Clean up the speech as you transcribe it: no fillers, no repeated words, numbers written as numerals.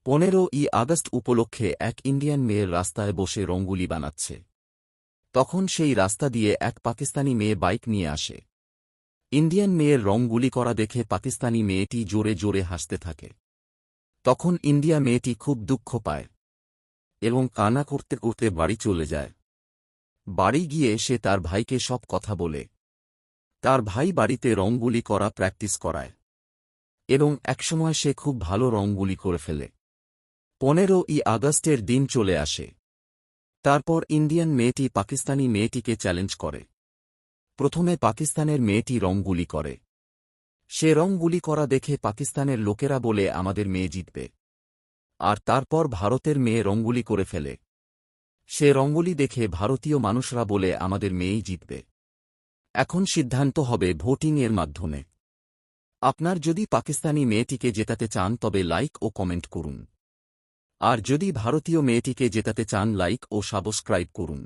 15ই August উপলক্ষে এক Indian মেয়ের রাস্তায় বসে রঙ্গোলি বানাচ্ছে। তখন সেই রাস্তা দিয়ে এক পাকিস্তানি মেয়ে বাইক নিয়ে আসে। ইন্ডিয়ান মেয়ের রঙগুলি করা দেখে পাকিস্তানি মেয়েটি জোরে জোরে হাসতে থাকে। তখন ইন্ডিয়া মেয়েটি খুব দুঃখ পায় এবং কান্না করতে করতে বাড়ি চলে যায়। বাড়ি গিয়ে সে তার ভাইকে সব কথা বলে। তার ভাই বাড়িতে রঙগুলি করা প্র্যাকটিস করায় এবং একসময় সে খুব ভালো রঙগুলি করে ফেলে। 15ই আগস্টের দিন চলে আসে। তারপর ইন্ডিয়ান মেয়েটি পাকিস্তানি মেয়েটিকে চ্যালেঞ্জ করে। প্রথমে পাকিস্তানের মেয়েটি রঙগুলি করে। সে রঙগুলি করা দেখে পাকিস্তানের লোকেরা বলে আমাদের মেয়ে জিতবে। আর তারপর ভারতের মেয়ে রঙগুলি করে ফেলে। সে রঙগুলি দেখে ভারতীয় মানুষরা বলে আমাদের মেয়েই জিতবে। এখন সিদ্ধান্ত হবে ভোটিংয়ের মাধ্যমে। আপনার যদি পাকিস্তানি মেয়েটিকে জেতাতে চান তবে লাইক ও কমেন্ট করুন। আর যদি ভারতীয় মেয়েটিকে জেতাতে চান লাইক ও সাবস্ক্রাইব করুন।